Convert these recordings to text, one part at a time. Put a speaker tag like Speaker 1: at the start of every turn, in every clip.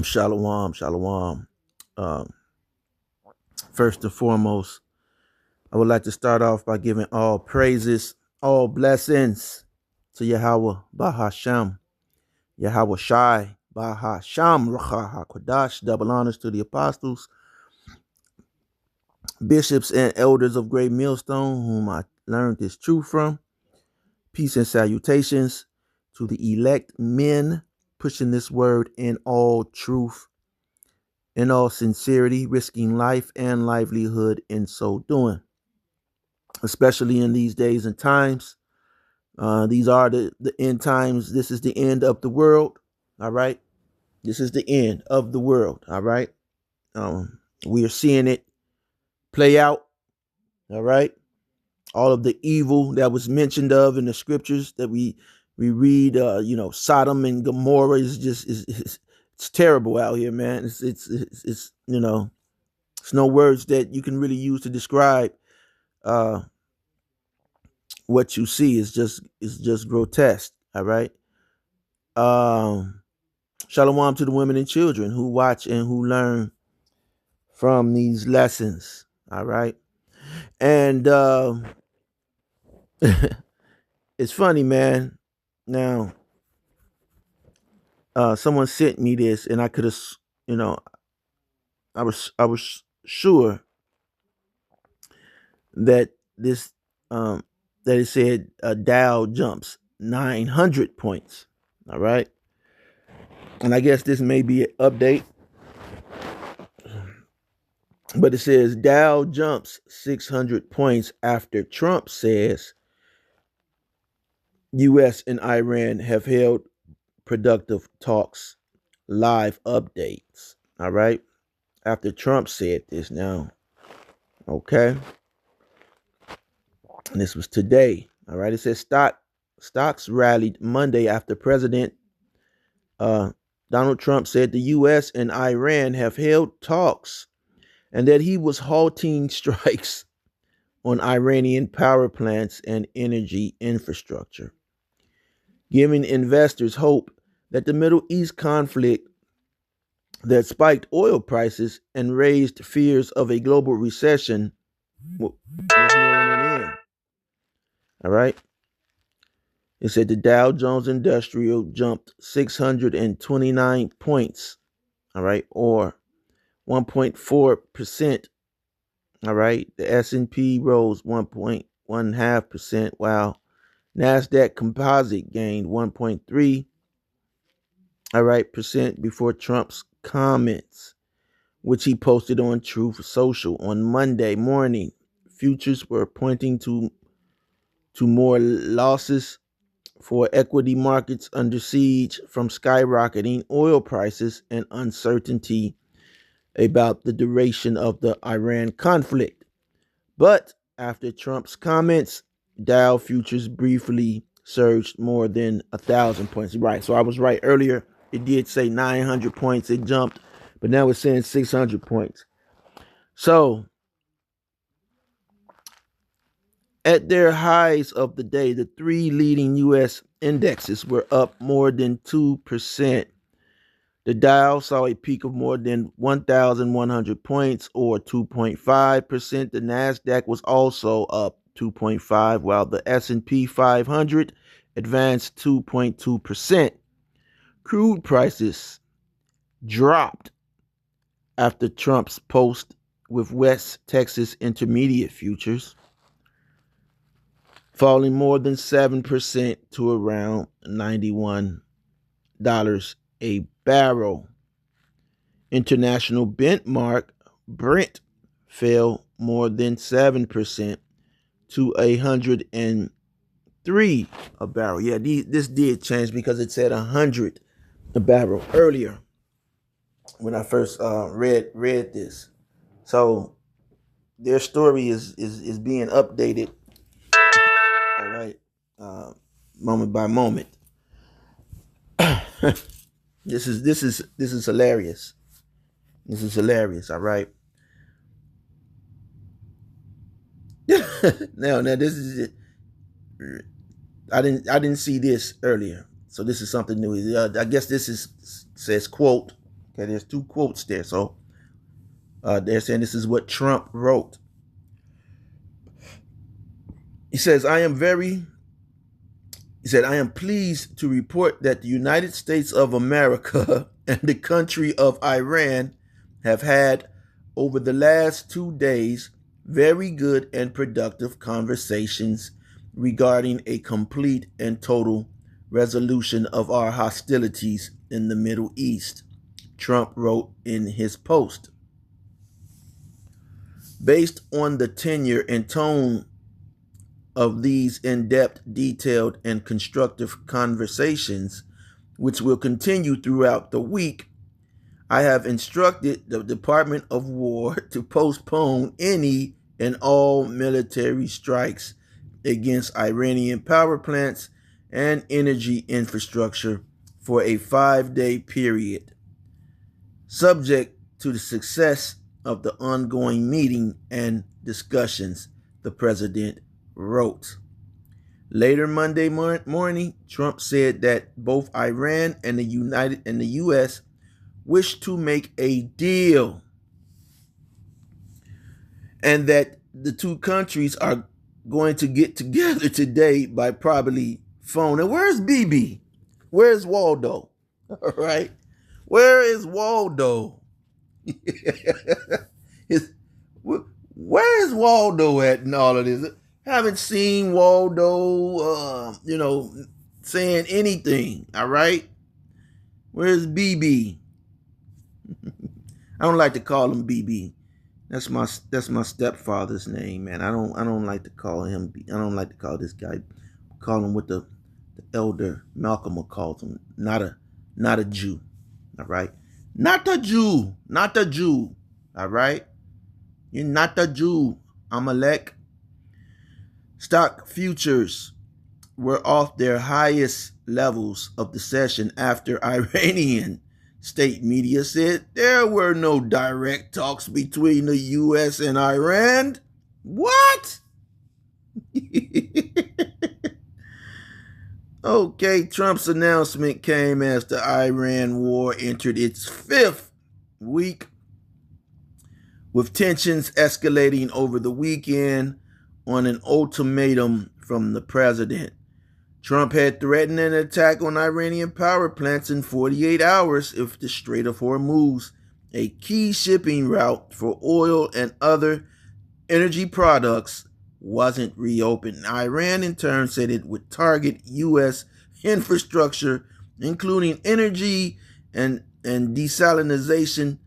Speaker 1: Shalom, shalom. Um, First and foremost, I would like to start off by giving all praises, all blessings to Yahweh Bahasham, Yahweh Shai Bahasham Racha HaKodash. Double honors to the apostles, bishops, and elders of Great Millstone, whom I learned this truth from. Peace and salutations to the elect men pushing this word in all truth, in all sincerity, risking life and livelihood in so doing, especially in these days and times. These are the end times. This is the end of the world. All right. This is the end of the world. All right. We are seeing it play out. All right. All of the evil that was mentioned of in the scriptures that we read, Sodom and Gomorrah is just it's terrible out here, man. It's it's no words that you can really use to describe uh, what you see. Is just grotesque. All right. Um, Shalom to the women and children who watch and who learn from these lessons. All right. And it's funny, man. Now, someone sent me this, and I could have, you know, I was sure that this that it said Dow jumps 900 points. All right. And I guess this may be an update, but it says Dow jumps 600 points after Trump says U.S. and Iran have held productive talks. Live updates. All right. After Trump said this now. Okay. And this was today. All right. It says stocks rallied Monday after President uh, Donald Trump said the U.S. and Iran have held talks and that he was halting strikes on Iranian power plants and energy infrastructure, giving investors hope that the Middle East conflict that spiked oil prices and raised fears of a global recession was nearing an end. All right. It said the Dow Jones Industrial jumped 629 points. All right. Or 1.4%. All right. The S&P rose 1.5%, while NASDAQ Composite gained 1.3, all right, percent before Trump's comments, which he posted on Truth Social on Monday morning. Futures were pointing to more losses for equity markets under siege from skyrocketing oil prices and uncertainty about the duration of the Iran conflict. But after Trump's comments, Dow futures briefly surged more than 1,000 points. Right. So I was right earlier. It did say 900 points. It jumped, but now it's saying 600 points. So at their highs of the day, the three leading U.S. indexes were up more than 2%. The Dow saw a peak of more than 1,100 points, or 2.5%. The Nasdaq was also up 2.5, while the S&P 500 advanced 2.2%. Crude prices dropped after Trump's post with West Texas Intermediate futures, falling more than 7% to around $91 a barrel. International benchmark Brent fell more than 7% to 103 a barrel. Yeah, this did change because it said 100 a barrel earlier when I first read this. So their story is being updated, all right, moment by moment. This is hilarious. This is hilarious. All right. Now this is it. I didn't see this earlier, so this is something new. I guess this is says quote. Okay, there's two quotes there. So they're saying this is what Trump wrote. He says, I am pleased to report that the United States of America and the country of Iran have had, over the last 2 days, very good and productive conversations regarding a complete and total resolution of our hostilities in the Middle East, Trump wrote in his post. Based on the tenor and tone of these in-depth, detailed, and constructive conversations, which will continue throughout the week, I have instructed the Department of War to postpone any and all military strikes against Iranian power plants and energy infrastructure for a 5-day period, subject to the success of the ongoing meeting and discussions, the president wrote. Later Monday morning, Trump said that both Iran and the U.S. wish to make a deal, and that the two countries are going to get together today by probably phone. And where's BB? Where's Waldo? All right. Where is Waldo? Where is Waldo at in all of this? Haven't seen Waldo, saying anything. All right. Where's BB? I don't like to call him BB. That's my stepfather's name, man. I don't like to call him. I don't like to call this guy. Call him what the elder Malcolm calls him. Not a Jew. All right. Not a Jew. Not a Jew. All right. You're not a Jew, Amalek. Stock futures were off their highest levels of the session after Iranian state media said there were no direct talks between the U.S. and Iran. What? Okay, Trump's announcement came as the Iran war entered its 5th week, with tensions escalating over the weekend on an ultimatum from the president. Trump had threatened an attack on Iranian power plants in 48 hours if the Strait of Hormuz, a key shipping route for oil and other energy products, wasn't reopened. Iran, in turn, said it would target U.S. infrastructure, including energy and desalination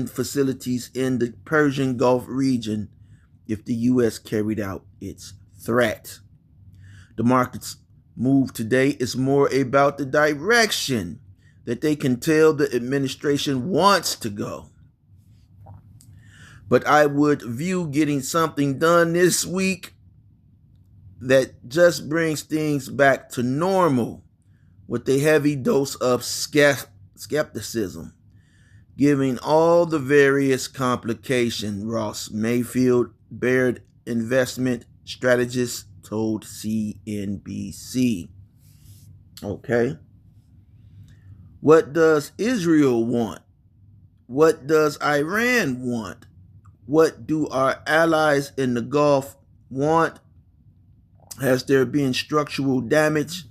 Speaker 1: facilities in the Persian Gulf region, if the U.S. carried out its threat. The market's move today is more about the direction that they can tell the administration wants to go. But I would view getting something done this week that just brings things back to normal with a heavy dose of skepticism, given all the various complications, Ross Mayfield, Baird investment strategist, told CNBC. Okay. What does Israel want? What does Iran want? What do our allies in the Gulf want? Has there been structural damage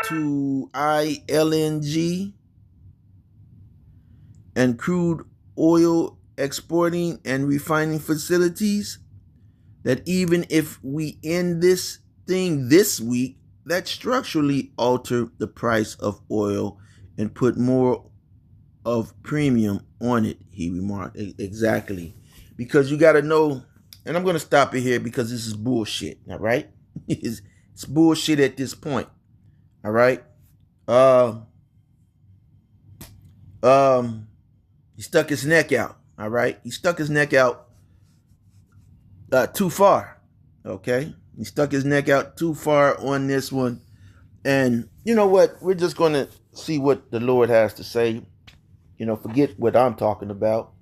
Speaker 1: to ILNG and crude oil exporting and refining facilities? That even if we end this thing this week, that structurally alter the price of oil and put more of premium on it, he remarked. Exactly. Because you got to know, and I'm going to stop it here because this is bullshit, all right? It's bullshit at this point, all right? He stuck his neck out, all right? He stuck his neck out too far, okay? He stuck his neck out too far on this one. And you know what? We're just going to see what the Lord has to say. Forget what I'm talking about.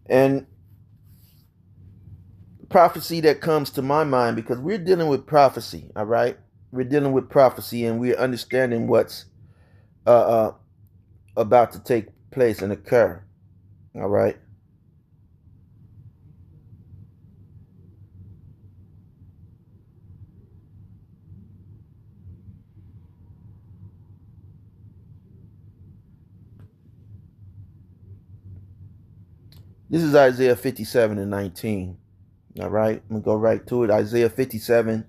Speaker 1: And prophecy that comes to my mind, because we're dealing with prophecy, all right? we're dealing with prophecy, and we're understanding what's uh, uh, about to take place and occur. All right. This is Isaiah 57 and 19. All right. I'm going to go right to it. Isaiah 57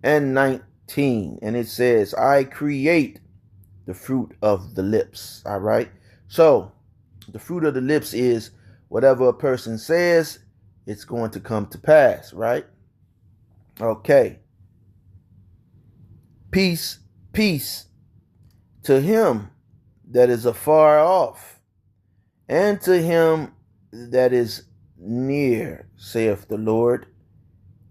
Speaker 1: and 19. And it says, I create the fruit of the lips. All right. So the fruit of the lips is whatever a person says, it's going to come to pass. Right. Okay. Peace, peace to him that is afar off, and to him that is near, saith the Lord,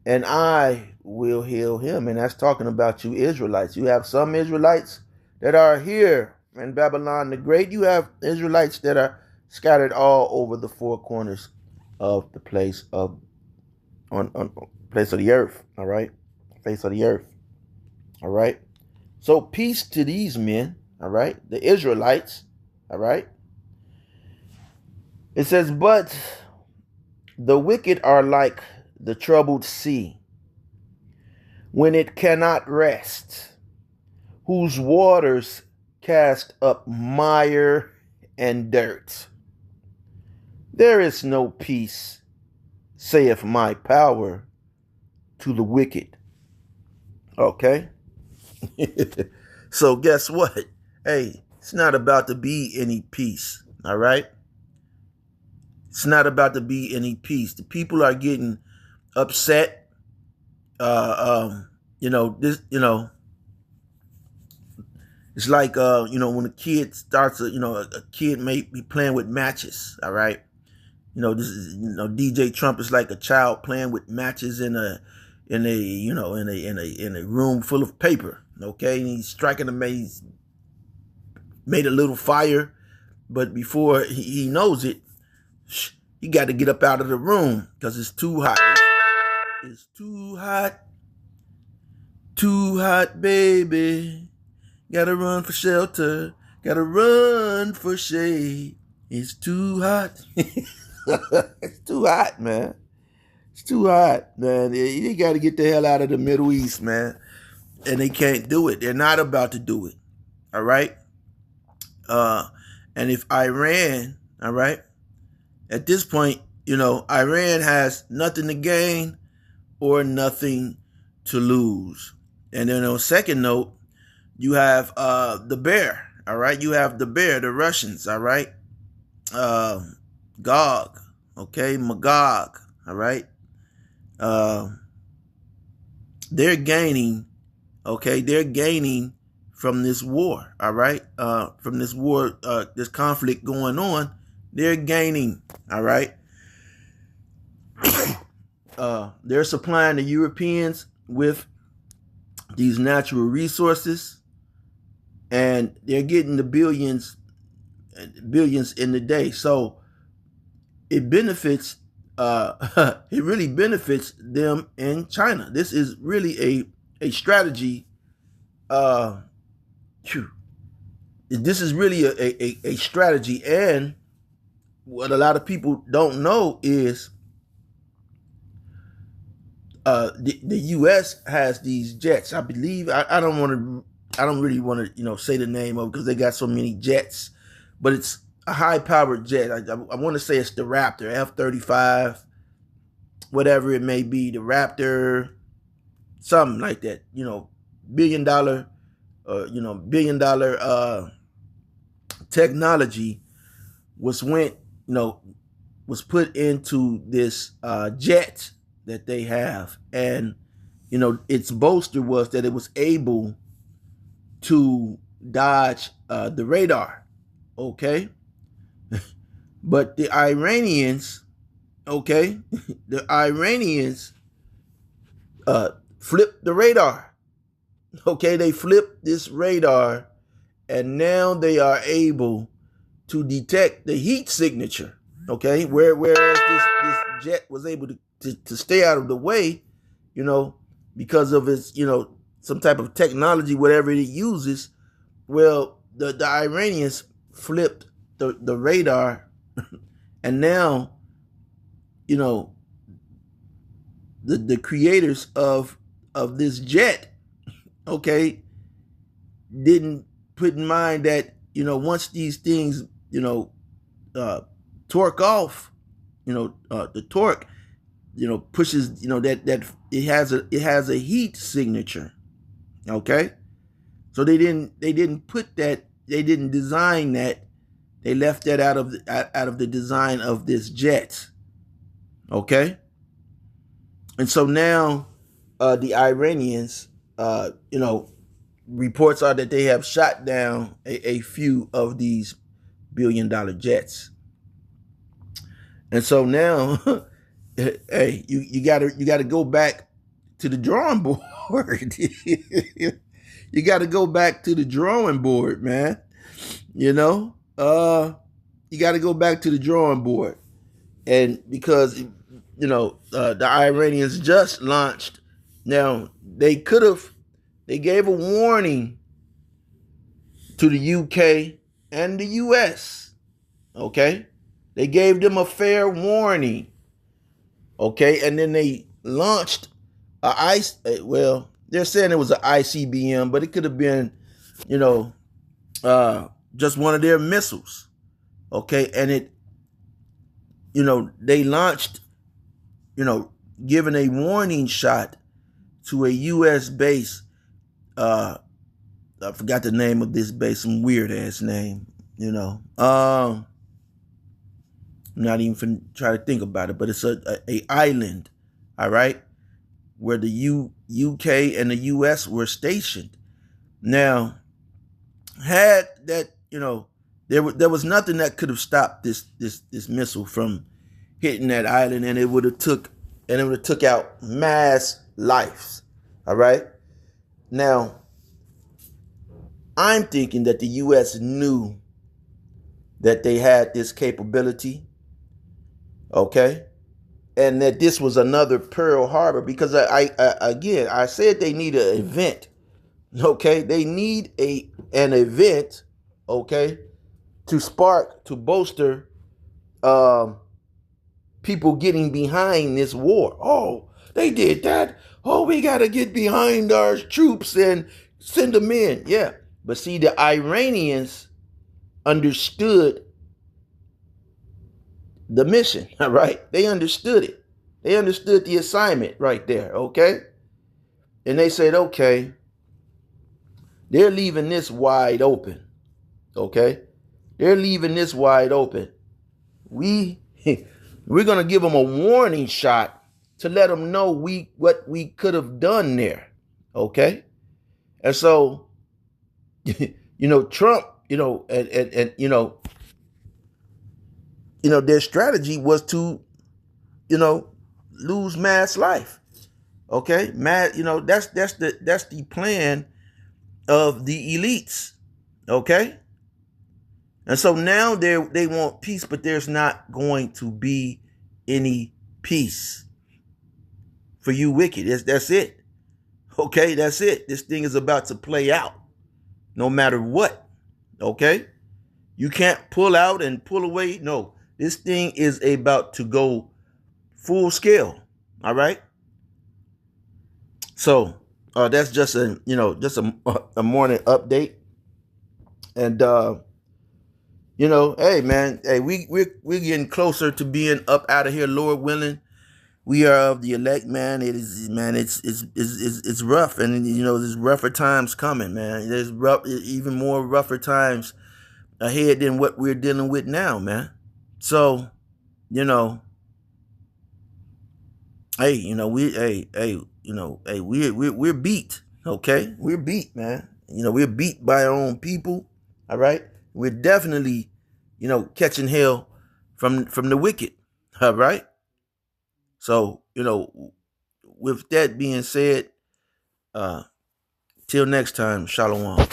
Speaker 1: and I will heal him. And that's talking about you Israelites. You have some Israelites that are here in Babylon the Great. You have Israelites that are scattered all over the four corners of the place of on place of the earth. All right, face of the earth. All right. So peace to these men. All right, the Israelites. All right. It says, but the wicked are like the troubled sea, when it cannot rest, whose waters cast up mire and dirt. There is no peace, saith my power, to the wicked. Okay? So guess what? Hey, it's not about to be any peace. All right? It's not about to be any peace. The people are getting upset. This, it's like, when a kid starts, a kid may be playing with matches. All right. This is, DJ Trump is like a child playing with matches in a room full of paper. Okay. And he's striking them. He's made a little fire, but before he knows it, he got to get up out of the room because it's too hot. It's too hot. Too hot, baby. Gotta run for shelter. Gotta run for shade. It's too hot. It's too hot, man. It's too hot, man. They gotta get the hell out of the Middle East, man. And they can't do it. They're not about to do it. All right? And if Iran, all right, at this point, Iran has nothing to gain or nothing to lose. And then on second note, you have the bear, all right? You have the bear, the Russians, all right? Gog, okay? Magog, all right? They're gaining, okay? They're gaining from this war, all right? From this war, this conflict going on, they're gaining, all right? They're supplying the Europeans with these natural resources, and they're getting the billions in the day. So it benefits, it really benefits them in China. This is really a strategy. This is really a strategy, and what a lot of people don't know is the U.S. has these jets. I believe I don't really want to say the name of it because they got so many jets, but it's a high-powered jet. I want to say it's the Raptor F-35, whatever it may be, the Raptor, something like that. Billion dollar technology was put into this jet that they have, and its boaster was that it was able to dodge the radar. Okay. But the Iranians, okay, the Iranians flipped the radar. Okay, they flipped this radar, and now they are able to detect the heat signature. Okay, whereas this jet was able to stay out of the way, because of its some type of technology, whatever it uses. Well, the Iranians flipped the radar, and now, you know, the creators of this jet, okay, didn't put in mind that, once these things, torque off, the torque, pushes, that it has a heat signature. Okay. So they didn't put that, they didn't design that. They left that out of the design of this jet. Okay. And so now, the Iranians, reports are that they have shot down a few of these $1 billion jets. And so now, hey, you gotta go back to the drawing board. You gotta go back to the drawing board, man. You gotta go back to the drawing board. And because, the Iranians just launched. Now, they gave a warning to the UK and the US. Okay? They gave them a fair warning. Okay? And then they launched they're saying it was an ICBM, but it could have been, just one of their missiles. Okay? And they launched, giving a warning shot to a US base. I forgot the name of this base, some weird ass name, not even try to think about it, but it's a island, all right, where the UK and the US were stationed. Now, had that, there was nothing that could have stopped this missile from hitting that island, and it would have took out mass lives. All right. Now, I'm thinking that the US knew that they had this capability, okay, and that this was another Pearl Harbor, because I said they need an event, okay, they need an event, okay, to bolster people getting behind this war. Oh, they did that. Oh, we got to get behind our troops and send them in. Yeah. But see, the Iranians understood the mission, all right? They understood it. They understood the assignment right there, okay? And they said, okay, they're leaving this wide open, okay? They're leaving this wide open. We're going to give them a warning shot to let them know what we could have done there, okay? And so, Trump, their strategy was to, lose mass life. Okay, that's the plan of the elites. Okay, and so now they want peace, but there's not going to be any peace for you wicked. That's it. Okay, that's it. This thing is about to play out, no matter what. Okay, you can't pull out and pull away. No, this thing is about to go full scale. All right. So that's just a morning update, and hey man, hey, we're getting closer to being up out of here, Lord willing. We are of the elect, man. It is, man. It's rough, and there's rougher times coming, man. There's even more rougher times ahead than what we're dealing with now, man. So, hey, we're beat, okay? We're beat, man. We're beat by our own people, all right? We're definitely, catching hell from the wicked, all right? So, with that being said, till next time, shalom.